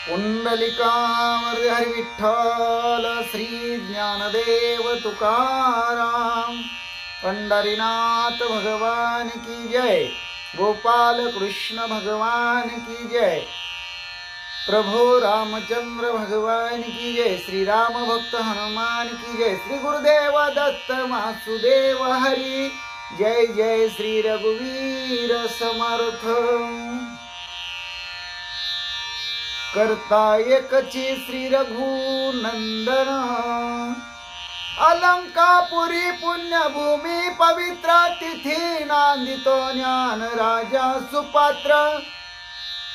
पुंडलिकावरदे हरी विठ्ठल श्री ज्ञानदेव तुकाराम पंढरीनाथ भगवान की जय। गोपाल कृष्ण भगवान की जय। प्रभु रामचंद्र भगवान की जय। श्री राम भक्त हनुमान की जय। श्री गुरुदेव दत्त वासुदेव हरी जय जय। श्री रघुवीर समर्थ। करता एकची श्री रघुनंदन अलंकापुरी पुण्यभूमी पवित्र तिथी नांदितो ज्ञान राजा सुपात्र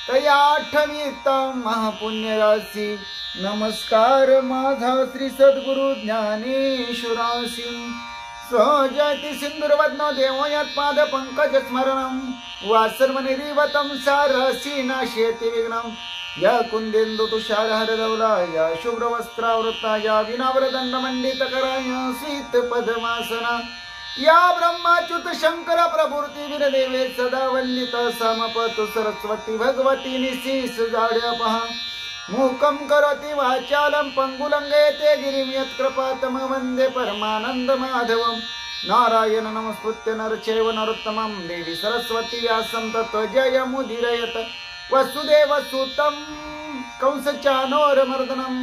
तया आठवीतम महापुण्य राशी नमस्कार माझा श्री सद्गुरु ज्ञानेश्वरासी सहजयति सिंदूरवदनो देवो यत्पाद पंकज स्मरणम वासर्वनिरीवतम सारसी नाशयति विघ्नम या कुंदेन्दु तुषार हरदौला या शुभ्र वस्त्रावृता या विनावरदंड मंडित कराय सीत पद्मासना या ब्रह्माच्युत शंकर प्रभूर्ती वीरदेवे सदा वल्लित समपतु सरस्वती भगवती निशीस जाड्या पहा मूकं करोति वाचालं पंगुलंगयते गिरिं यत्कृपातम वंदे परमानंद माधवम नारायण नमस्कृत्य नरचैव नरोत्तमं देवी सरस्वती व्यासं ततो जयमुदीरयत वसुदेव सुतं कंसचानोरमर्दनं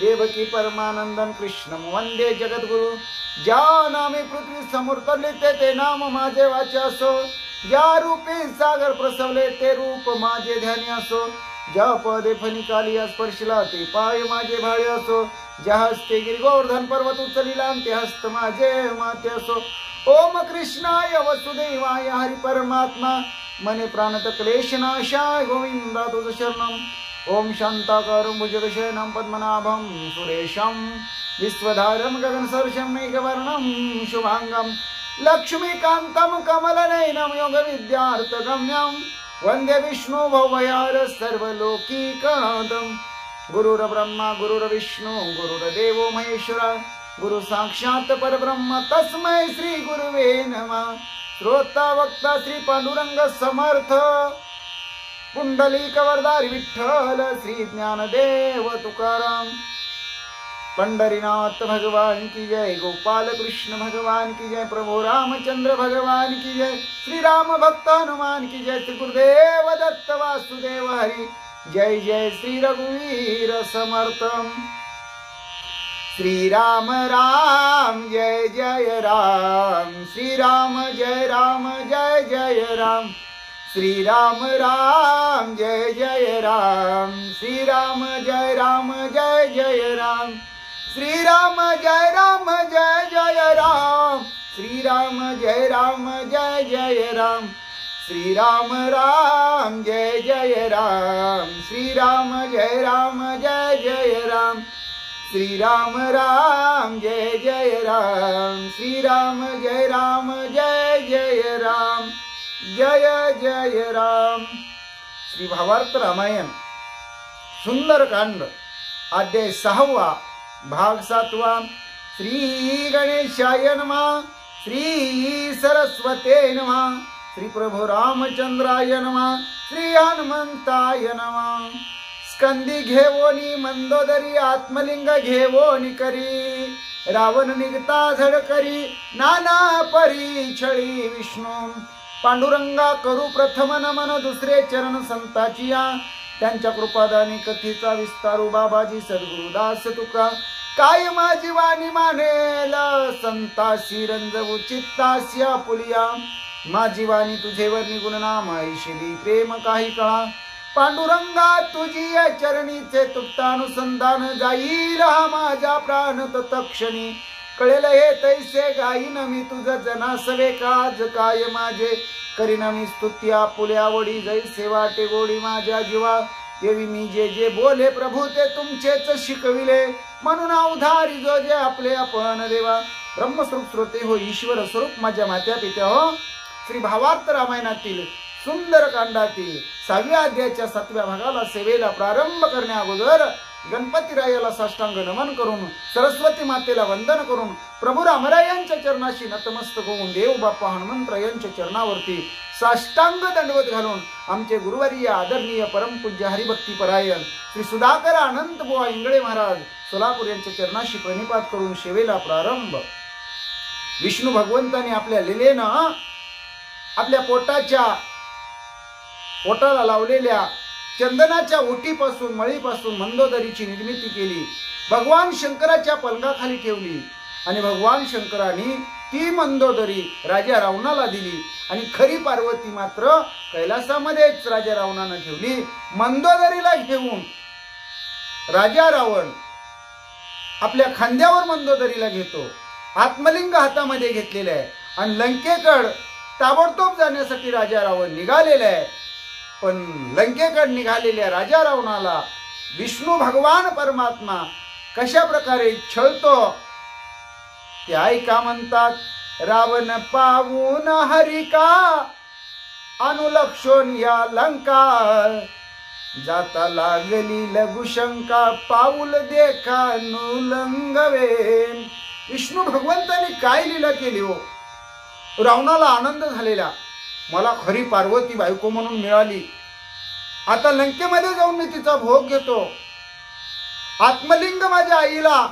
देवकी परमानंदन कृष्णं वंदे जगद्गुरु ज्या नामे पृथ्वी समूर्तलिते ते नाम माझे वाचे असो ज्या रूपी सागर प्रसवले ते रूप माझे ध्यानी असो ज्या पदे फणिकाली स्पर्शला ते पाय माझे भाळे असो ज्या हस्ते गिरी गोवर्धन पर्वत उचलिला ते हस्त माझे माते असो ओम कृष्णाय वसुदेवाय हरि परमात्मा मने प्राणत क्लेशनाशाय गोविंदा तुझ शरणम ओम शांताकारं भुजगशयनं पद्मनाभं सुरेशं विश्वधारं गगनसदृशं मेघवर्णं शुभांगं लक्ष्मीकान्तं कमलनयनं योगविद्यार्थगम्यं वन्दे विष्णु भवयार सर्वलोकीकनाथं गुरुर्ब्रह्मा गुरुर्विष्णु गुरुर्देवो महेश्वरा गुरु साक्षात् परब्रह्म तस्मै श्री गुरुवे नमः। श्रोता वक्ता श्री पांडुरंग समर्थ पुंडलिक वरदारी विठ्ठल श्री ज्ञानदेव तुकाराम पंढरीनाथ भगवान की जय। गोपाल कृष्ण भगवान की जय। प्रभु रामचंद्र भगवान की जय। श्री राम भक्त हनुमान की जय। श्री गुरुदेव दत्त वासुदेव हरि जय जय। श्री रघुवीर समर्थम श्री राम राम जय जय राम श्री राम जय जय राम श्री राम राम जय जय राम श्री राम जय जय राम श्री राम जय जय राम श्री राम जय जय राम श्री राम राम जय जय राम श्री राम जय जय राम श्री राम राम जय जय राम श्री राम जय जय राम जय जय राम। श्री भावार्थ रामायण सुंदरकांड अध्याय 6 भाग 7। श्री गणेशाय नमः श्री सरस्वते नमः श्री प्रभु रामचंद्राय नमः श्री हनुमंताय नमः। स्कंदी घेवोनी मंदोदरी आत्मलिंग घेवोनी करी रावण निघता झडकरी नाना परी छळी विष्णू पांडुरंगा करू प्रथम नमन दुसरे चरण संताची या त्यांच्या कृपादानी कथेचा विस्तारू बाबाजी सद्गुरुदास तुका काय माझी वाणी मानेल संतासी रंजवू चित्तासी आपुलिया माझी वाणी तुझेवर निगुण नाम ऐशिली प्रेम काही कळा पांडुरंगा तुझी चरणीचे तुप्तानुसंधान जाईल हा माझा प्राण तत्क्षणी कळेल हे तैसे गाईन मी तुझ जनासवे काज काय माझे करीन मी स्तुती आपुल्या वडी जैसे वाटे गोडी माझ्या जीवा देवी मी जे जे बोले प्रभू ते तुमचेच शिकविले म्हणून उधारी जो जे आपले आपण देवा ब्रह्मस्वरूप श्रोते हो ईश्वर स्वरूप माझ्या मात्या पित्या हो। श्री भावार्थ रामायणातील सुंदर कांडातील 6व्या अध्यायाच्या 7व्या भागाला सेवेला प्रारंभ करण्या अगोदर गणपतीरायाला साष्टांग नमन करून सरस्वती मातेला वंदन करून प्रभू रामरायांच्या चरणाशी नतमस्तक होऊन देव बाप्पा हनुमंतरायांच्या चरणावरती साष्टांग दंडवत घालून आमचे गुरुवर्य आदरणीय परमपूज्य हरिभक्ती परायण श्री सुधाकर अनंत बुवा इंगळे महाराज सोलापूर यांच्या चरणाशी प्रणिपात करून सेवेला प्रारंभ. विष्णू भगवंताने आपल्या लीलेनं आपल्या पोटाला लावलेल्या चंदनाच्या ओटीपासून मळीपासून मंदोदरीची निर्मिती केली. भगवान शंकराच्या पलंगाखाली ठेवली आणि भगवान शंकरांनी ती मंदोदरी राजा रावणाला दिली आणि खरी पार्वती मात्र कैलासामध्येच राजा रावणानं ठेवली. मंदोदरीला घेऊन राजा रावण आपल्या खांद्यावर मंदोदरीला घेतो. आत्मलिंग हातामध्ये घेतलेलं आहे आणि लंकेकड ताबडतोब जाण्यासाठी राजा रावण निघालेला आहे. पण लंकेकड निघालेल्या राजा रावणाला विष्णू भगवान परमात्मा कशा प्रकारे छळतो ते ऐका म्हणतात. रावण पावून हरिका अनुलक्षोन या लंका जाता लागली लघुशंका पाऊल देखा नुलंगवे. विष्णू भगवंताने काय लीला केली हो. रावणाला आनंद झालेला, मला खरी पार्वती बायको म्हणून मिळाली. आता लंकेमध्ये जाऊन मी तिचा भोग घेतो. आत्मलिंग माझ्या आईला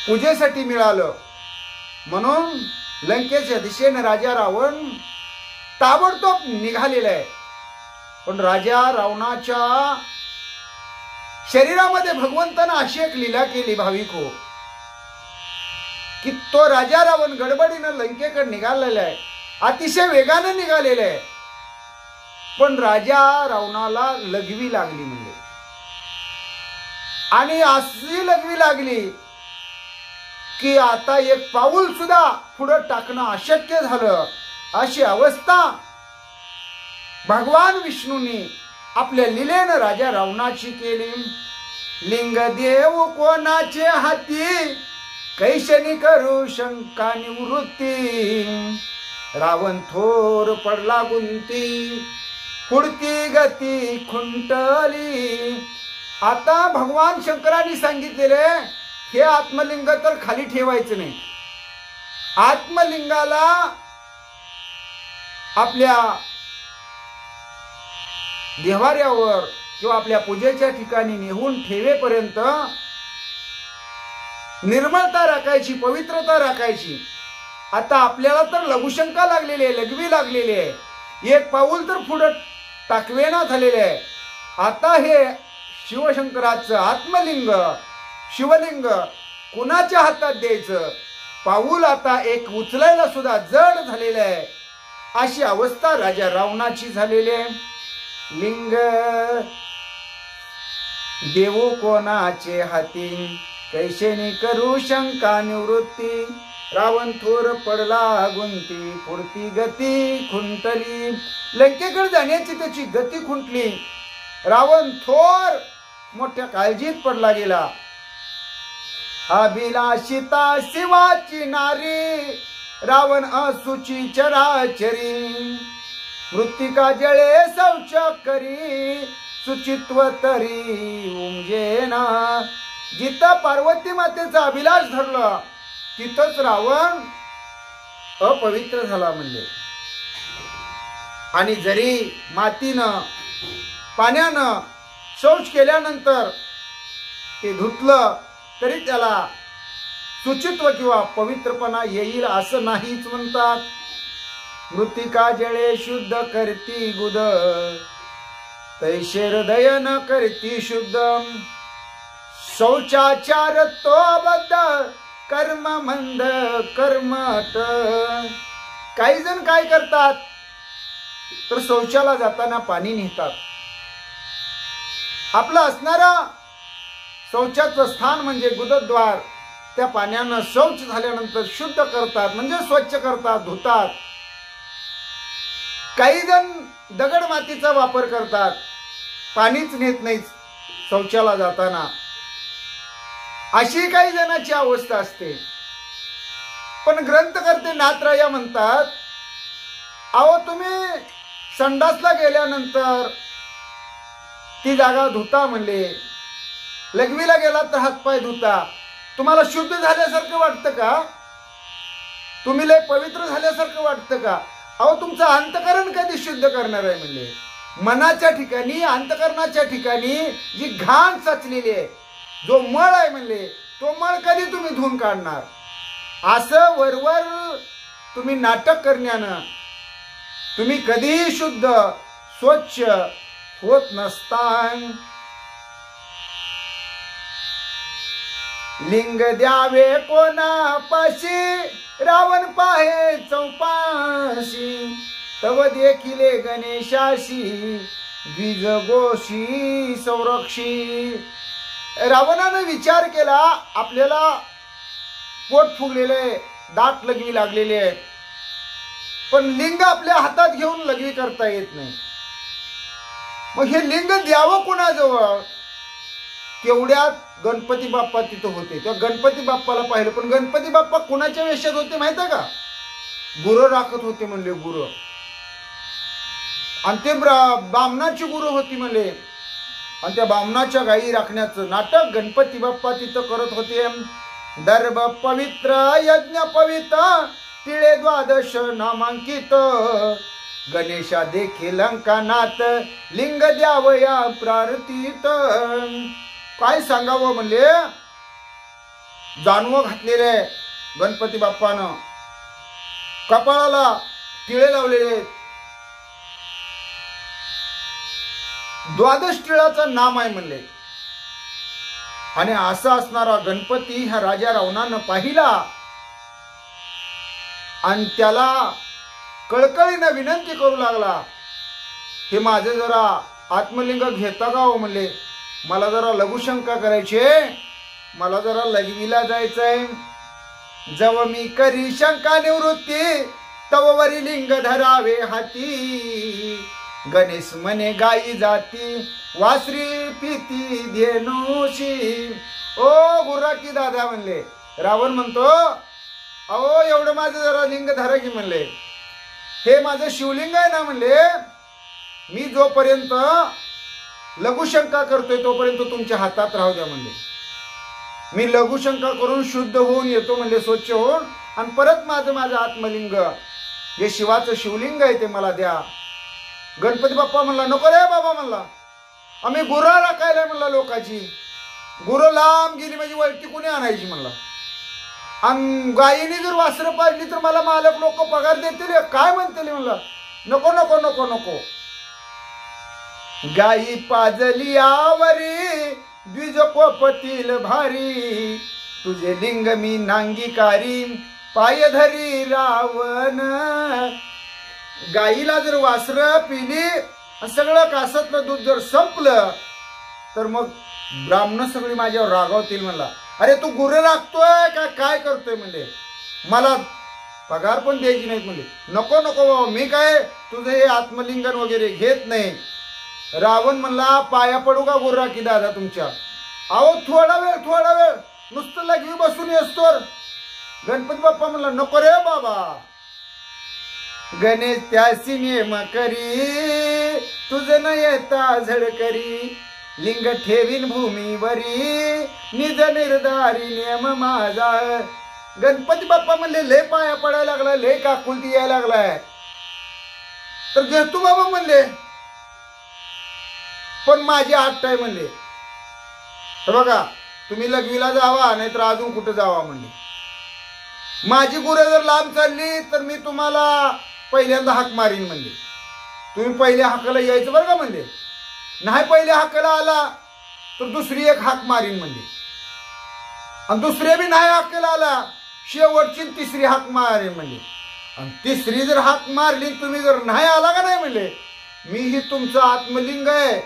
पूजेसाठी मिळालं म्हणून लंकेच्या दिशेने राजा रावण ताबडतोब निघालेला आहे. पण राजा रावणाच्या शरीरामध्ये भगवंतानं अशी एक लीला केली भाविक हो की तो राजा रावण गडबडीनं लंकेकडे निघालेला आहे, अतिशय वेगाने निघालेला आहे. पण राजा रावणाला लघवी लागली म्हणजे आणि अशी लघवी लागली की आता एक पाऊल सुद्धा पुढे टाकणं अशक्य झालं. अशी अवस्था भगवान विष्णूंनी आपल्या लीलेनं राजा रावणाची केली. लिंग देव कोणाचे हाती कैशनी करू शंका निवृत्ती. रावण थोर पडला गुंती पुढती गती खुंटली. आता भगवान शंकरांनी सांगितलेले हे आत्मलिंग तर खाली ठेवायचं नाही. आत्मलिंगाला आपल्या देव्हाऱ्यावर किंवा आपल्या पूजेच्या ठिकाणी नेहून ठेवेपर्यंत निर्मळता राखायची, पवित्रता राखायची. आता आपल्याला तर लघुशंका लागलेली आहे, लघवी लागलेली आहे, एक पाऊल तर पुढे टाकवेना झालेले आहे. आता हे शिवशंकराचं आत्मलिंग शिवलिंग कुणाच्या हातात द्यायचं, पाऊल आता एक उचलायला सुद्धा जड झालेलं आहे. अशी अवस्था राजा रावणाची झालेली आहे. लिंग देऊ कोणाचे हाती कैशेनी करू शंका निवृत्ती. रावण थोर पडला गुंती पुढती गती खुंटली. लंकेकडे जाण्याची त्याची गती खुंटली. रावण थोर मोठ्या काळजीत पडला गेला. अभिलाषिता शिवाची नारी रावण असुची चराचरी. मृत्तिका जळे शौच करी सुचित्व तरी उमजेना. जिथं पार्वती मातेचा अभिलाष धरला तिथंच रावण अपवित्र झाला म्हणले. आणि जरी मातीनं पाण्यानं शौच केल्यानंतर ते धुतलं तरी त्याला सुचित्व किंवा पवित्रपणा येईल असं नाहीच म्हणतात. मृत्तिका जळे शुद्ध करती गुद तैशे हृदय न करती शुद्ध. शौचाचार तो बद्ध कर्म मंद कर्मट. काही जण काय करतात तर शौचाला जाताना पाणी नेतात. आपलं असणारा शौचाचं स्थान म्हणजे गुदद्वार त्या पाण्यानं शौच झाल्यानंतर शुद्ध करतात म्हणजे स्वच्छ करतात, धुतात. काही जण दगड मातीचा वापर करतात, पाणीच नेत नाहीत शौचाला जाताना. अशी काही जणांची अवस्था असते. पण ग्रंथकर्ते नाथराया म्हणतात अहो तुम्ही संडासला गेल्यानंतर ती जागा धुता म्हणले, लघवीला गेला तर हातपाय धुता, तुम्हाला शुद्ध झाल्यासारखं वाटतं का? तुम्ही लय पवित्र झाल्यासारखं वाटतं का? अहो तुमचं अंतकरण कधी शुद्ध करणार आहे म्हणले? मनाच्या ठिकाणी, अंतकरणाच्या ठिकाणी जी घाण साचलेली आहे, जो मळ आहे म्हणले, तो मळ कधी तुम्ही धुवून काढणार? असं वरवर तुम्ही नाटक करण्यानं तुम्ही कधीही शुद्ध स्वच्छ होत नसतान. लिंग द्यावे कोणापाशी, रावण पाहे चौपाशी, तव देखिले गणेशाशी, द्विज गोशी संरक्षी. रावणानं विचार केला, आपल्याला पोट फुगलेले, दात लघवी लागलेले आहे, पण लिंग आपल्या हातात घेऊन लघवी करता येत नाही. मग हे लिंग द्यावं कोणाजवळ? तेवढ्यात गणपती बाप्पा तिथं होते. त्या गणपती बाप्पाला पाहिलं, पण गणपती बाप्पा कुणाच्या वेशात होते माहित आहे का? गुरं राखत होते म्हणले, गुरं. आणि ते बामणाची गुरु होती म्हणले, आणि त्या बामणाच्या गायी राखण्याचं नाटक गणपती बाप्पा तिथं करत होते. दर्भ पवित्र यज्ञ पवित्र, तिळे द्वादश नामांकित, गणेशा देखील अंकानात, लिंग द्यावया प्रार्थित. काय सांगावं म्हणले, जानवं घातलेले गणपती बाप्पानं, कपाळाला टिळे लावलेले, द्वादश टिळाचं नाम आहे म्हणले. आणि असा असणारा गणपती ह्या राजा रावणानं पाहिला आणि त्याला कळकळीनं विनंती करू लागला, हे माझे जरा आत्मलिंग घेता का हो म्हणले, मला जरा लघुशंका करायची, मला जरा लघवीला जायचंय. जव मी करी शंका निवृत्ती, तव वरी लिंग धरावे हाती, गणेश म्हणे गायी जाती, वासरी पिती धेनुशी. ओ गुर्राकी दादा म्हणले, रावण म्हणतो, अहो एवढं माझं जरा लिंग धरा की म्हणले, हे माझं शिवलिंग आहे ना म्हणले, मी जोपर्यंत लघुशंका करतोय तोपर्यंत तुमच्या हातात राहू द्या म्हणले. मी लघुशंका करून शुद्ध होऊन येतो म्हणले, स्वच्छ होऊन, आणि परत माझं आत्मलिंग जे शिवाचं शिवलिंग आहे ते मला द्या. गणपती बाप्पा म्हणला, नको रे बाबा म्हणला, आम्ही गुरं राखायला म्हणला लोकांची, गुरं लांब गेली म्हणजे वळती कुणी आणायची म्हणला, आणि गायीने जर वासरं पाडली तर मला मालक लोक पगार देतील काय म्हणतील म्हणला. नको नको नको नको. गायी पाजली आवरी, द्विज कोपतील भारी, तुझे लिंग मी नांगीकारी, पाय धरी रावण. गाईला जर वासरं पिली, सगळं कासातलं दूध जर संपलं, तर मग ब्राह्मण सगळी माझ्यावर रागावतील म्हणला. अरे तू गुरं राखतोय का काय करतोय म्हणले, मला पगार पण द्यायची नाहीत म्हणले. नको नको बाबा, मी काय तुझं हे आत्मलिंगन वगैरे घेत नाही. रावण म्हणला, पाया पडू का गुर्राकी दादा तुमच्या? अहो थोडा वेळ नुसतं लघवी बसून येतो. गणपती बाप्पा म्हणला, नको रे बाबा. गणेश त्यासी नेम करी, तुझ न येता झडकरी, लिंग ठेवीन भूमीवरी, निज निर्धारी नेम माझा. गणपती बाप्पा म्हणले, लय पाया पडायला लागलाय, लय काकुलती यायला लागलाय, तर घेतो बाबा म्हणले, पण माझी आठ आहे म्हणले. तर बघा, तुम्ही लघवीला जावा, नाहीतर अजून कुठं जावा म्हणले. माझी गुरं जर लांब चालली तर मी तुम्हाला पहिल्यांदा हाक मारीन म्हणले. तुम्ही पहिल्या हाकाला यायचं बरं का म्हणले. नाही पहिल्या हाकाला आला तर दुसरी एक हाक मारीन म्हणले, आणि दुसऱ्या बी नाही हाकाला आला, शेवटची तिसरी हाक मारीन म्हणले. आणि तिसरी जर हाक मारली, तुम्ही जर नाही आला का नाही म्हणले, मी ही तुमचं आत्मलिंग आहे,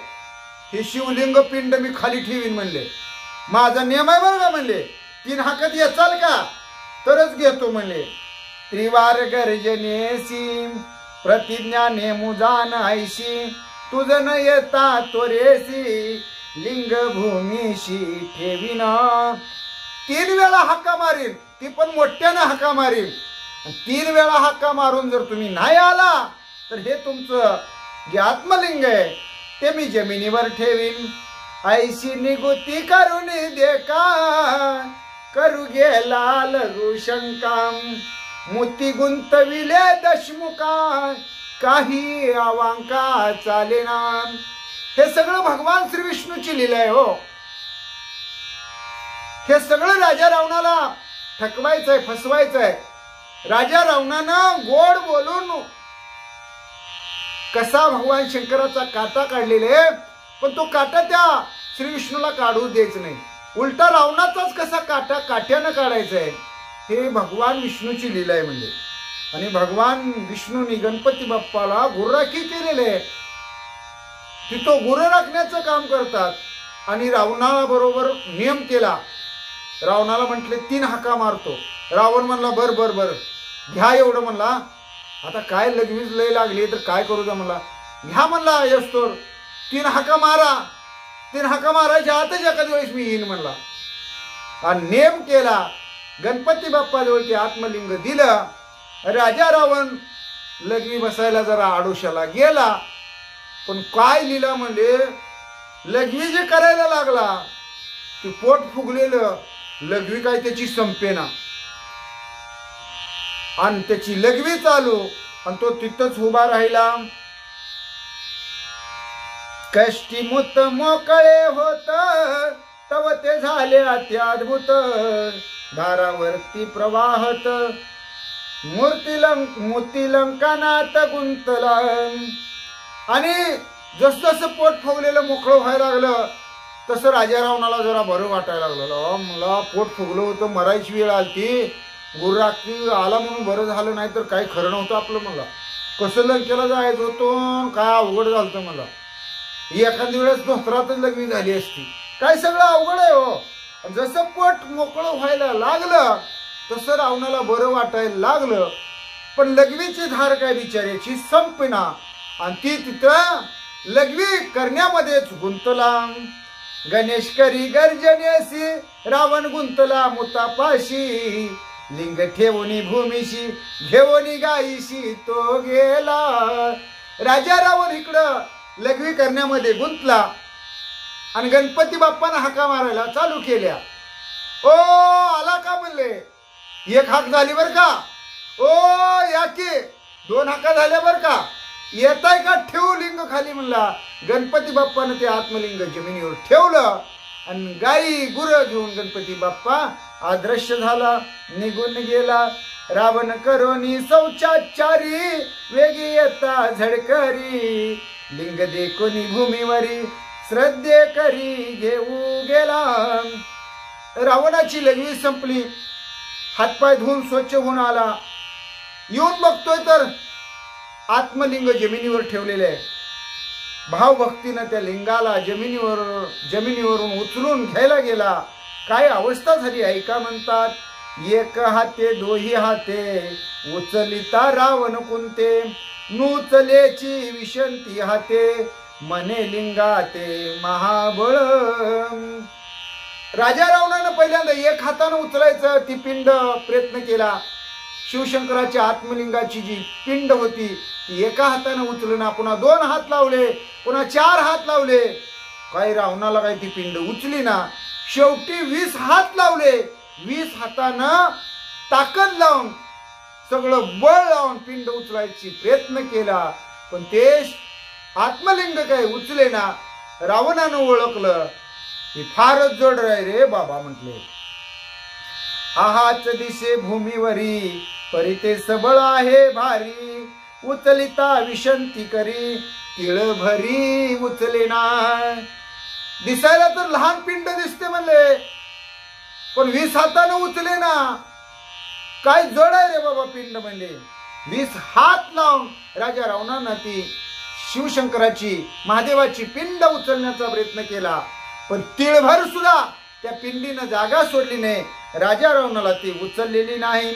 हे शिवलिंग पिंड मी खाली ठेवीन म्हणले. माझा नियम आहे बरं का म्हणले. 3 हाकत येचाल का तरच घेतो म्हणले. त्रिवार गर्जनेसी, प्रतिज्ञा नेमू जाण ऐशी, तुझ न येता त्वरेसी, लिंग भूमीशी ठेवीन. 3 वेळा हाका मारीन, ती पण मोठ्यानं हाका मारीन. 3 वेळा हाका मारून जर तुम्ही नाही आला, तर हे तुमचं जे आत्मलिंग आहे ते मी जमिनीवर ठेवीन. ऐशी निगुती करून देखा, करू गेला लघु शंका, मोती गुंतविले दशमुखा काही अवांका चालेना. हे सगळं भगवान श्री विष्णूची लीला आहे हो. हे सगळं राजा रावणाला ठकवायचंय, फसवायचंय. राजा रावणानं गोड बोलून कसा भगवान शंकराचा काटा काढलेले, पण तो काटा त्या श्री विष्णूला काढू द्यायचं नाही. उलटा रावणाचाच कसा काटा काट्यानं काढायचा आहे, हे भगवान विष्णूची लीला आहे म्हणजे. आणि भगवान विष्णूनी गणपती बाप्पाला गुरुराखी केलेले आहे. ती तो गुरु राखण्याचं काम करतात. आणि रावणाला बरोबर नियम केला. रावणाला म्हटले 3 हाका मारतो. रावण म्हणला बर बर बर घ्या एवढं. म्हणला आता काय लगवीच लय लागली तर काय करू द्या. म्हणला घ्या म्हणला यस्तोर 3 हाका मारा. 3 हाका मारायच्या आतच एखाद्या वेळेस मी येईन म्हणला. आणि नेम केला. गणपती बाप्पा जवळ ते आत्मलिंग दिलं. राजा रावण लघवी बसायला जरा आडोशाला गेला. पण काय लिहिलं म्हणजे लघवी जे करायला लागला ते पोट फुगलेलं लघवी काय त्याची संपेना. आणि त्याची लघवी चालू आणि तो तिथंच उभा राहिला. कष्टीमुत मोकळे होत तव ते झाले अत्याद्भुत. दारावरती प्रवाहत मोती लंकानात गुंतला. आणि जसं पोट फुगलेलं मोकळं व्हायला लागलं तसं राजा रावणाला जरा बरं वाटायला लागलं. मला पोट फुगलं होतं, मरायची वेळ आलती, गुरुराखी आला म्हणून बरं झालं, नाही तर काही खरं नव्हतं आपलं. मला कसं लंकेला जायचं होतं, काय अवघड झालं मला. एखाद्या वेळेस दोस्तरातच लग्न झाली असती. काय सगळं अवघड आहे हो. जसं पोट मोकळं व्हायला लागलं तसं रावणाला बरं वाटायला लागलं. पण लघवीची धार काय बिचाऱ्याची संपना. आणि ती तिथं लघवी करण्यामध्येच गुंतला. गणेश करी गर्जनेसी रावण गुंतला मुतापाशी. लिंग ठेवणी भूमीशी घेवणी गायीशी तो गेला. राजा रावण इकडं लघवी करण्यामध्ये गुंतला आणि गणपती बाप्पानं हाका मारायला चालू केल्या. ओ आला का म्हणले. 1 हाक झाली बर का. ओ या की 2 हाका झाल्या बर का. येताय का ठेवू लिंग खाली म्हणला. गणपती बाप्पानं ते आत्मलिंग जमिनीवर ठेवलं आणि गाई गुरं घेऊन गणपती बाप्पा अदृश्य झाला, निघून गेला. रावण करोनी शौचाचारी वेगी येता झडकरी. लिंग देखोनी भूमीवरी श्रद्धे करी घेऊ गेला. रावणाची लघवी संपली. हातपाय धुवून स्वच्छ होऊन आला. येऊन बघतोय तर आत्मलिंग जमिनीवर ठेवलेले आहे. भावभक्तीनं त्या लिंगाला जमिनीवरून उचलून घ्यायला गेला. काय अवस्था झाली ऐका. म्हणतात 1 हाते 2 हाते उचलिता रावण कुंते. नुचलेची विशंती हाते मने लिंगाते महाबळ. राजा रावणानं पहिल्यांदा 1 हातानं उचलायचं ती पिंड प्रयत्न केला. शिवशंकराच्या आत्मलिंगाची जी पिंड होती ती 1 हातानं उचलना. पुन्हा 2 हात लावले, पुन्हा 4 हात लावले. काही रावणाला काही ती पिंड उचली ना. शेवटी 20 हात लावले. 20 हातानं ताकद लावून सगळं बळ लावून पिंड उचलायची प्रयत्न केला. पण ते आत्मलिंग काही उचले ना. रावणानं ओळखलं की फारच जड आहे रे बाबा. म्हटले आहाच दिसे भूमीवरी परिते सबळ आहे भारी. उचलिता विशंती करी तिळ भरी उचलेना. दिसायला तर लहान पिंड दिसते म्हणले, पण 20 हातानं उचले ना. काय जड आहे रे बाबा पिंड म्हणले. 20 हात लावून राजा रावणानं ती शिवशंकराची महादेवाची पिंड उचलण्याचा प्रयत्न केला. पण तिळभर सुद्धा त्या पिंडीनं जागा सोडली नाही. राजा रावणाला ती उचललेली नाही.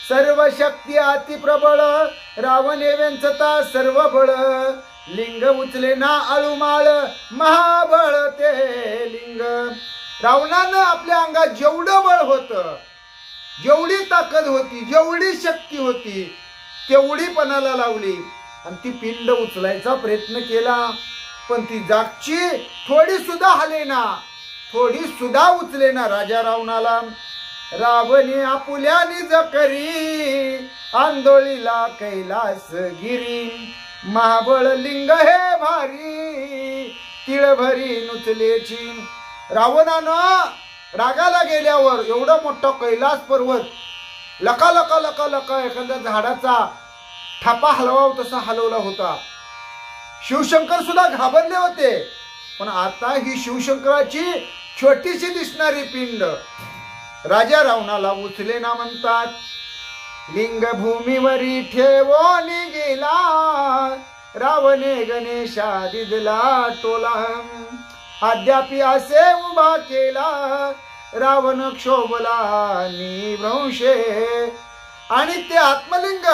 सर्व शक्ती अति प्रबळ रावणे व्यंचता सर्व बळ. लिंग उचले ना अळुमाळ महाबळ ते लिंग. रावणानं आपल्या अंगात जेवढं बळ होतं, जेवढी ताकद होती, जेवढी शक्ती होती तेवढी पणाला लावली आणि ती पिंड उचलायचा प्रयत्न केला. पण ती जागची थोडी सुद्धा हलेना, थोडी सुद्धा उचलेना. राजा रावणाला रावणी आपुल्या निज करी आंदोळीला कैलास गिरी महाबळ लिंग हे भारी तिळभरी नुचलेची रावणानं रागाला गेल्यावर एवढा मोठा कैलास पर्वत लका लका लका लका एखाद्या झाडाचा थापा हलवाव तसा हलवला होता. शिवशंकर सुद्धा घाबरले होते. पण आता ही शिवशंकराची छोटीशी दिसणारी पिंड राजा रावणाला उचले ना म्हणतात. लिंग भूमीवरी ठेवोनी गेला रावणे गणेशा दिदला टोला अद्यापि असे उभा केला रावण क्षोभला निभ्रंशे. आणि ते आत्मलिंग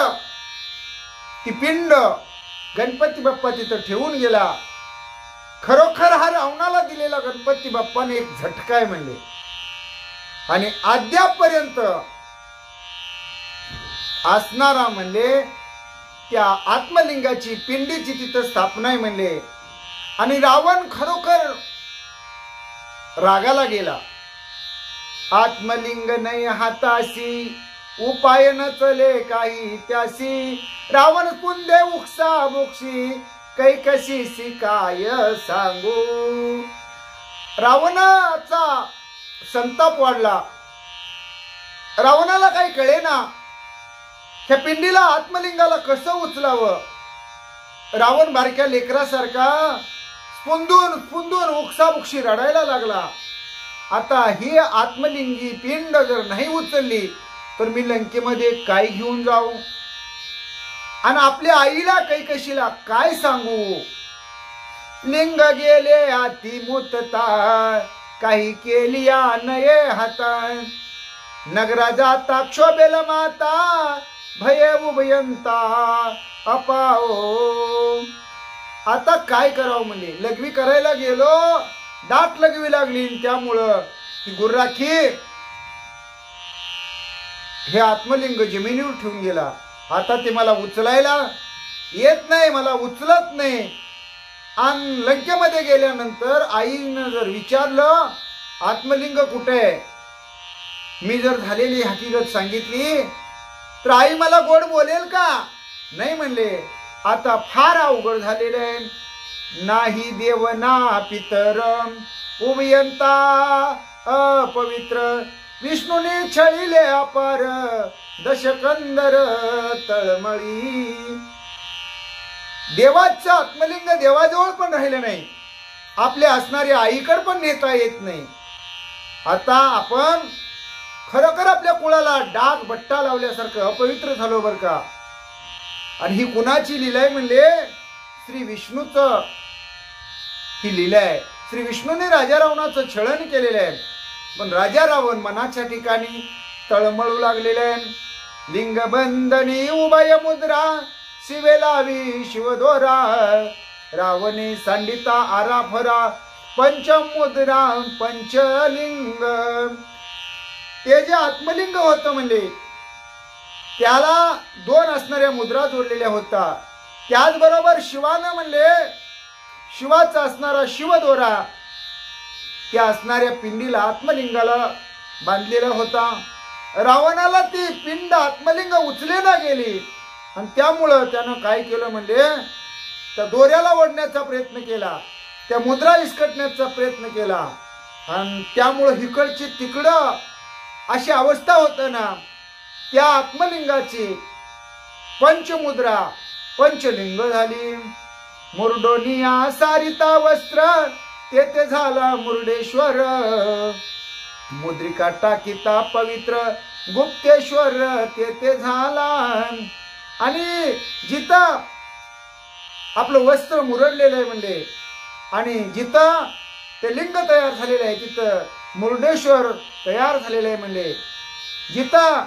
ती पिंड गणपती बाप्पा तिथं ठेवून गेला. खरोखर हा रावणाला दिलेला गणपती बाप्पाने एक झटका आहे म्हणले. आणि अद्यापर्यंत असणारा म्हणले त्या आत्मलिंगाची पिंडीची तिथं स्थापना आहे म्हणले. आणि रावण खरोखर रागाला गेला. आत्मलिंग नाही हाताशी उपाय नचले काही त्यासी रावण पुंदे उक्सा बुक्षी कै कशी शिकाय सांगू. रावणाचा संताप वाढला. रावणाला काही कळेना ह्या पिंडीला आत्मलिंगाला कसं उचलावं. रावण बारक्या लेकरासारखा स्पुंदून स्पुंदून उक्साबुक्षी रडायला लागला. आता ही आत्मलिंगी पिंड जर नाही उचलली तर मी लंकेमध्ये काय घेऊन जाऊ आणि आपल्या आईला कैकशीला काय सांगू. लिंग गेले हाती मुतता काही केली नये हाता नगरा जाता क्षोभेल माता भये उभयंता अपाओ. आता काय करावं म्हणले. लघवी करायला गेलो दाट लघवी लागली. त्यामुळं ती गुर्राखी हे आत्मलिंग जमिनीवर ठेवून गेला. आता ते मला उचलायला येत नाही, मला उचलत नाही. आणि लंकेमध्ये गेल्यानंतर आईनं जर विचारलं आत्मलिंग कुठे आहे, मी जर झालेली हकीकत सांगितली तर आई मला गोड बोलेल का. नाही म्हणले. आता फार अवघड झालेलं आहे. नाही देव ना पितर उभयंता अपवित्र विष्णूने छळिले अपार दशकंदर तळमळी. देवाचं आत्मलिंग देवाजवळ पण राहिलं नाही. आपल्या असणाऱ्या आईकडे पण नेता येत नाही. आता आपण खरोखर आपल्या कुळाला डाग बट्टा लावल्यासारखं अपवित्र झालो बर का. आणि ही कुणाची लीला आहे म्हणले. श्री विष्णूचं ही लीला आहे. श्री विष्णूने राजा रावणाचं छळन केलेलं आहे. पण राजा रावण मनाच्या ठिकाणी तळमळू लागलेले आहे. लिंग बंधनी उभय मुद्रा शिवेलावी शिवदोरा रावणे सांडिता आराफरा पंचमुद्रा पंचलिंग. ते जे आत्मलिंग होतं म्हणले त्याला दोन असणाऱ्या मुद्रा जोडलेल्या होता. त्याचबरोबर शिवानं म्हणले शिवाचा असणारा शिवदोरा त्या असणाऱ्या पिंडीला आत्मलिंगाला बांधलेला होता. रावणाला ती पिंड आत्मलिंग उचलेला गेली आणि त्यामुळं त्यानं काय केलं म्हणजे त्या दोऱ्याला ओढण्याचा प्रयत्न केला, त्या मुद्रा इसकटण्याचा प्रयत्न केला आणि त्यामुळं हिकडची तिकडं अशी अवस्था होत ना. त्या आत्मलिंगाची पंचमुद्रा पंचलिंग झाली. मुरडोनिया सारिता वस्त्र तेथे झाला मुर्डेश्वर मुद्रिका टाकिता पवित्र गुप्तेश्वर तेथे झाला. आणि जिथं आपलं वस्त्र मुरडलेलं आहे म्हणले आणि जिथं ते लिंग तयार झालेलं आहे तिथं मुर्डेश्वर तयार झालेलं आहे म्हणले. जिथं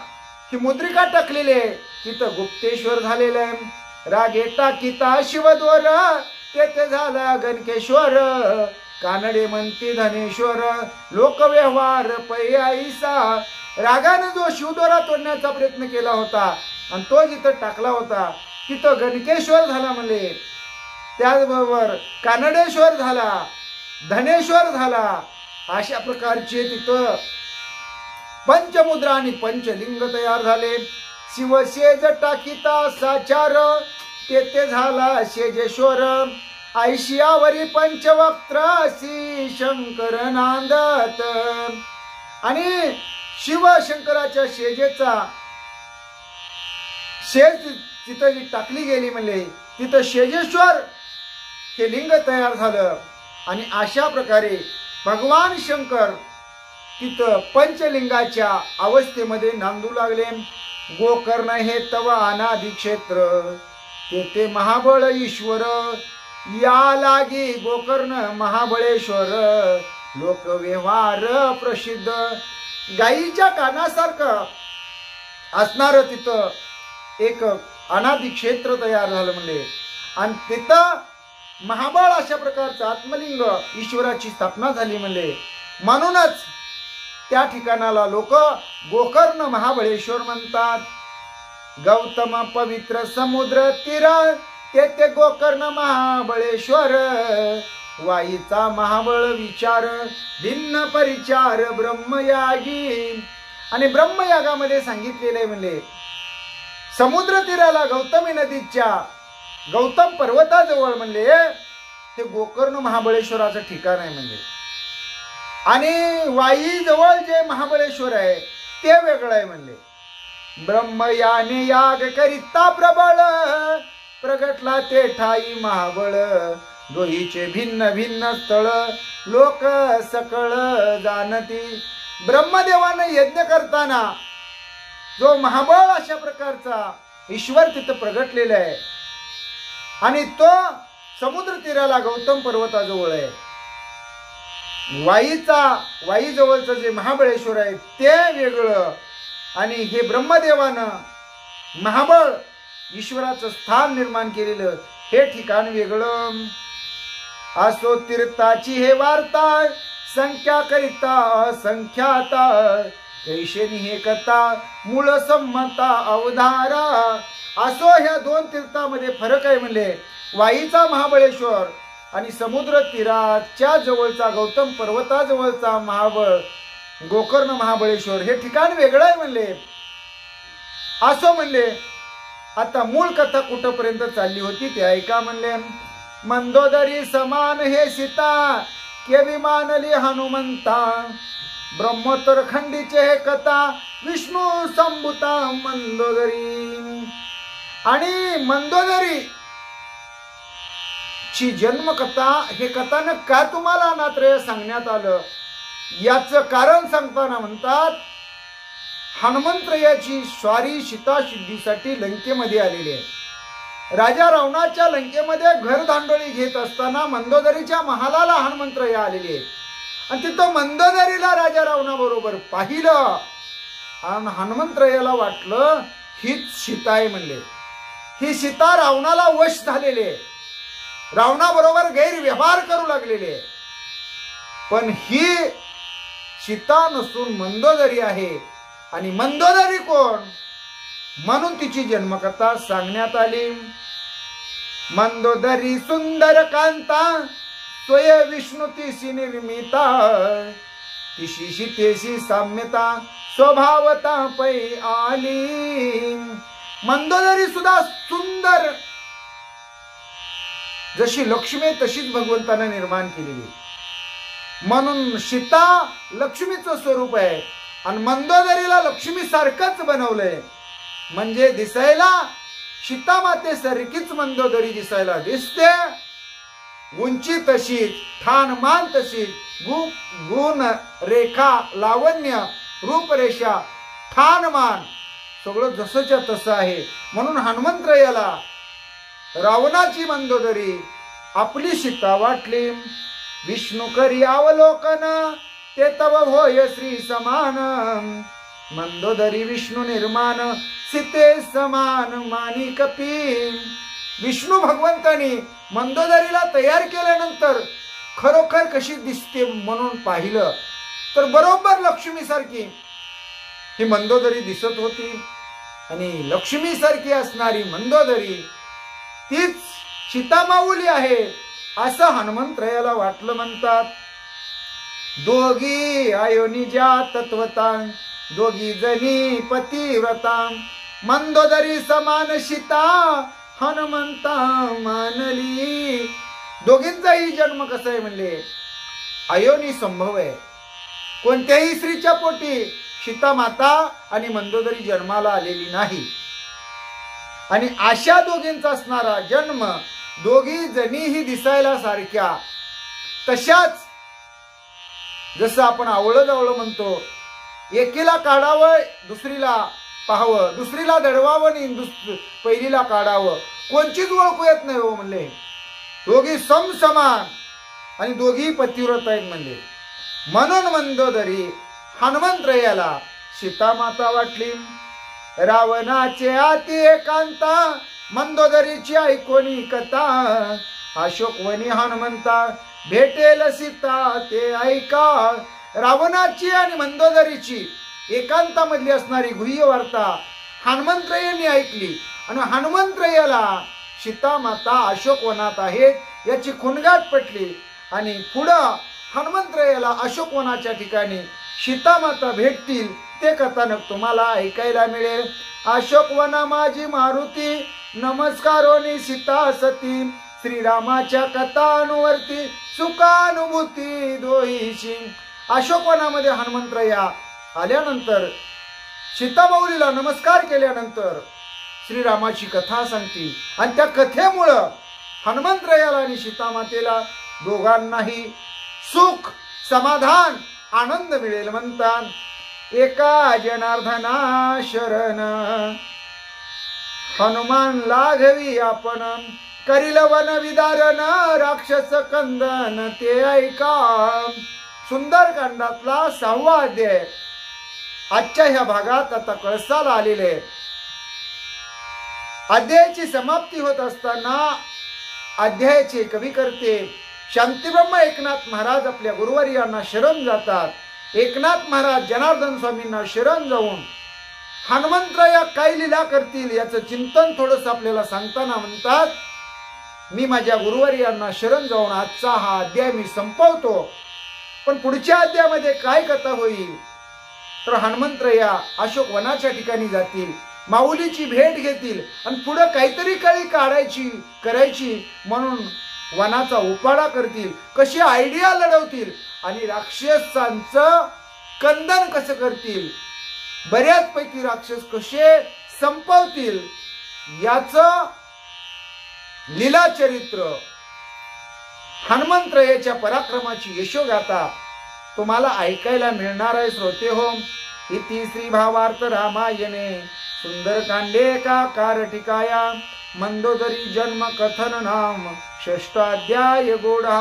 ही मुद्रिका टाकलेली आहे तिथं गुप्तेश्वर झालेलं आहे. रागे टाकिता शिवद्वार तेथे झाला गणकेश्वर कानडे म्हणती धनेश्वर लोकव्यवहार पैसा. रागाने जो शिवद्वारा तोडण्याचा प्रयत्न केला होता आणि तो जिथं टाकला होता तिथं गणकेश्वर झाला म्हणले. त्याचबरोबर कानडेश्वर झाला, धनेश्वर झाला. अशा प्रकारचे तिथं पंचमुद्रा आणि पंचलिंग तयार झाले. शिवशेज टाकिता साचार तेथे झाला शेजेश्वर. ऐशियावरी पंचवक्त्रासी शंकर नांदत. आणि शिवशंकराच्या शेजेचा शेज तिथं जी टाकली गेली म्हणले तिथं शेजेश्वर हे लिंग तयार झालं. आणि अशा प्रकारे भगवान शंकर तिथं पंचलिंगाच्या अवस्थेमध्ये नांदू लागले. गोकर्ण हे तव अनादि क्षेत्र तेथे महाबळ ईश्वर. या लागी गोकर्ण महाबळेश्वर लोकव्यवहार प्रसिद्ध. गाईच्या कानासारखं असणार तिथं एक अनादि क्षेत्र तयार झालं म्हणले. आणि तिथं महाबळ अशा प्रकारचं आत्मलिंग ईश्वराची स्थापना झाली म्हणले. म्हणूनच त्या ठिकाणाला लोक गोकर्ण महाबळेश्वर म्हणतात. गौतम पवित्र समुद्र तीर तेथे गोकर्ण महाबळेश्वर. वाईचा महाबळ विचार भिन्न परिचार ब्रह्मयागी. आणि ब्रह्मयागामध्ये सांगितलेले आहे म्हणले समुद्र तीराला गौतमी नदीच्या गौतम पर्वताजवळ म्हणले हे गोकर्ण महाबळेश्वराचं ठिकाण आहे म्हणले. आणि वाई जवळ जे महाबळेश्वर आहे ते वेगळं आहे म्हणले. ब्रह्मयाने याग करिता प्रबळ प्रगटला ते ठाई महाबळ. दोहीचे भिन्न भिन्न स्थळ लोक सकळ जाणती. ब्रह्मदेवाने यज्ञ करताना जो महाबळ अशा प्रकारचा ईश्वर तिथं प्रगटलेला आहे आणि तो समुद्र तीराला गौतम पर्वताजवळ आहे. वाई जवळचं जे महाबळेश्वर आहे ते वेगळं आणि हे ब्रह्मदेवानं महाबळ ईश्वराचं स्थान निर्माण केलेलं हे ठिकाण वेगळं. असो तीर्थाची हे वार्ता संख्या करिता असंख्याता. कैशेनी हे कथा मूळ संमता अवधारा. असो ह्या दोन तीर्थामध्ये फरक आहे म्हणले. वाईचा महाबळेश्वर आणि समुद्र तीराच्या जवळचा गौतम पर्वताजवळचा महाबळ गोकर्ण महाबळेश्वर हे ठिकाण वेगळं आहे म्हणले. असो म्हणले. आता मूळ कथा कुठपर्यंत चालली होती ते ऐका म्हणले. मंदोदरी समान हे सीता केवी मानली हनुमंता. ब्रह्मोत्तर खंडीचे हे कथा विष्णू संभूता मंदोदरी. आणि मंदोदरी ची जन्मकथा हे कथानक का तुम्हाला अनात्रय सांगण्यात आलं याचं कारण सांगताना म्हणतात हनुमंत्रयाची स्वारी सीता सिद्धीसाठी लंकेमध्ये आलेली आहे. राजा रावणाच्या लंकेमध्ये घरधांडोळी घेत असताना मंदोदरीच्या महालाला हनुमंत्रय आलेली आहे. आणि तिथं मंदोदरीला राजा रावणाबरोबर पाहिलं आणि हनुमंत्रयाला वाटलं हीच सीता आहे म्हणले. ही सीता रावणाला वश झालेली आहे. रावणाबरोबर गैरव्यवहार करू लागलेले. पण ही सीता नसून मंदोदरी आहे. आणि मंदोदरी कोण म्हणून तिची जन्मकथा सांगण्यात आली. मंदोदरी सुंदर कांता स्वय विष्णू तिशी निर्मिता. तिशी सीतेशी साम्यता स्वभावता पै आली. मंदोदरी सुद्धा सुंदर जशी लक्ष्मी तशीच भगवंताने निर्माण केलेली. म्हणून सीता लक्ष्मीचं स्वरूप आहे आणि मंदोदरीला लक्ष्मी सारखंच बनवलंय. म्हणजे दिसायला सीता मातेसारखीच मंदोदरी दिसायला दिसते. उंची तशीच ठाणमान तशीच गुण रेखा लावण्य रूपरेषा ठाणमान सगळं जसंच्या तसं आहे. म्हणून हनुमंत्रयाला रावणाची मंदोदरी आपली सीता वाटली. विष्णू करी अवलोकन ते तव होय श्री समान. मंदोदरी विष्णू निर्माण सीते समान मानी कपी. विष्णू भगवंतानी मंदोदरीला तयार केल्यानंतर खरोखर कशी दिसते म्हणून पाहिलं तर बरोबर लक्ष्मी सारखी ही मंदोदरी दिसत होती. आणि लक्ष्मी सारखी असणारी मंदोदरी तीच सीता माऊली आहे असं हनुमंत्रयाला वाटलं म्हणतात. दोघी आयोनिजा तत्वता दोघी जणी पतिव्रता मंदोदरी समान सीता हनुमंता मानली. दोघींचाही जन्म कसा आहे म्हणले अयोनी संभव आहे. कोणत्याही स्त्रीच्या पोटी सीता माता आणि मंदोदरी जन्माला आलेली नाही. आणि अशा दोघींचा असणारा जन्म, दोघी जणीही दिसायला सारख्या, तशाच जसं आपण आवळं जावळं म्हणतो, एकीला काढावं दुसरीला पाहावं, दुसरीला दडवावं आणि पहिलीला काढावं, कोणचीच ओळखू येत नाही हो म्हणले. दोघी समसमान आणि दोघी पतिव्रत आहेत म्हणले. म्हणून मंदोदरी हनुमंतरायाला सीता माता वाटली. रावणाचे आती एकांता मंदोदरीची ऐकोनी कथा. अशोकवनी हनुमंता भेटेल सीता ते ऐका. रावणाची आणि मंदोदरीची एकांतामधली असणारी गुह्य वार्ता हनुमंतरायांनी ऐकली आणि हनुमंतरायाला सीता माता अशोकवनात आहेत याची खुणगाठ पटली. आणि पुढं हनुमंतरायाला अशोकवनाच्या ठिकाणी सीता माता भेटतील ते कथानक तुम्हाला ऐकायला मिळेल. अशोकवना माझी मारुती नमस्कारोनी सीता सती. श्रीरामाच्या कथानुवर्ती सुखानुभूती दोहीशी. अशोकवनामध्ये हनुमंतराया आल्यानंतर सीतामाऊलीला नमस्कार केल्यानंतर श्रीरामाची कथा सांगतील आणि त्या कथेमुळं हनुमंतरायाला आणि सीतामातेला दोघांनाही सुख समाधान आनंद मिळेल म्हणतात. एका जनार्दना शरण हनुमान लाघवी आपण. करील वन विदारण राक्षस कंदन ते ऐका. सुंदरकांडातला 6वा अध्याय आजच्या ह्या भागात आता कळसाला आलेले. अध्यायाची समाप्ती होत असताना अध्यायाचे कवी करते शांतीब्रह्म एकनाथ महाराज आपल्या गुरुवर्यांना शरण जातात. एकनाथ महाराज जनार्दन स्वामींना शरण जाऊन हनुमंतराया काय लीला करतील याचं चिंतन थोडंसं आपल्याला सांगताना म्हणतात, मी माझ्या गुरुवर्यांना शरण जाऊन आजचा हा अध्याय मी संपवतो. पण पुढच्या अध्यायामध्ये काय कथा होईल तर हनुमंतराया अशोक वनाच्या ठिकाणी जातील, माऊलीची भेट घेतील आणि पुढे काहीतरी काळी काढायची करायची म्हणून वनाचा उपाडा करतील. कशी आयडिया लढवतील आणि राक्षसांचं कंदन कसं करतील, बऱ्याचपैकी राक्षस कसे संपवतील याचं लीला चरित्र हनुमंतरायाच्या पराक्रमाची यशोगाथा तुम्हाला ऐकायला मिळणार आहे श्रोते हो. इति श्री भावार्थ रामायणे सुंदरकांडे का कारटिकाया मंदोदरी जन्म कथन नाम षष्ठाध्याय गोडा.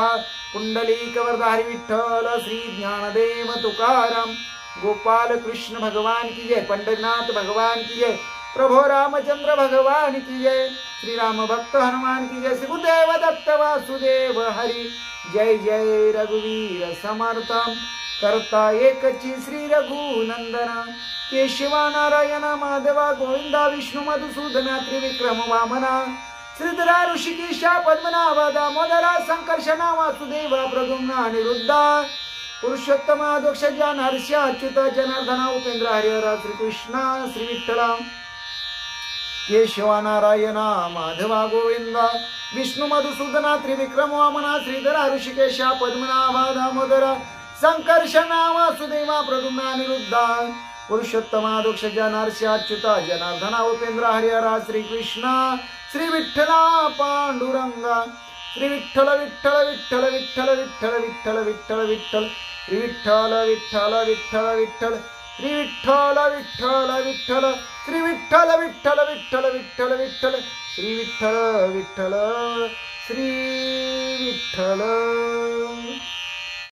कुंडलिक वरदारी विठ्ठल श्री ज्ञानदेव तुकाराम गोपाल कृष्ण भगवान की जय. पंढरीनाथ भगवान की जय. प्रभो रामचंद्र भगवान की जय. श्री राम भक्त हनुमान की जय. श्री गुरुदेव दत्त वासुदेव हरी. जय जय रघुवीर समर्थ. करता एकची श्री रघुनंदन केशवा नारायण माधवा गोविंदा विष्णु मधुसूदना त्रिविक्रम वामना श्रीधरा ऋषिकेशा पद्मनाभा दामोदरा संकर्षणा वासुदेवा प्रद्युम्ना अनिरुद्धा पुरुषोत्तमा दोक्षजा नरस्या अच्युता जनार्दना उपेंद्र हरिहरा श्रीकृष्णा श्री विठ्ठला केशवा नारायणा माधवा गोविंदा विष्णु मधुसूदना त्रिविक्रम वामना श्रीधरा ऋषिकेशा पद्मनाभा दामोदरा संकर्षणा वासुदेवा प्रद्युम्ना अनिरुद्धा पुरुषोत्तमा दोक्षजा नरस्या अच्युता जनार्दना उपेंद्र हरिहरा श्रीकृष्णा श्री विठ्ठला पांडुरंगा. श्री विठ्ठल विठ्ठल विठ्ठल विठ्ठल विठ्ठल विठ्ठल विठ्ठल विठ्ठल श्री विठ्ठल विठ्ठल विठ्ठल विठ्ठल श्री विठ्ठल विठ्ठल विठ्ठल श्री विठ्ठल विठ्ठल विठ्ठल विठ्ठल विठ्ठल श्री विठ्ठल विठ्ठल श्री विठ्ठल.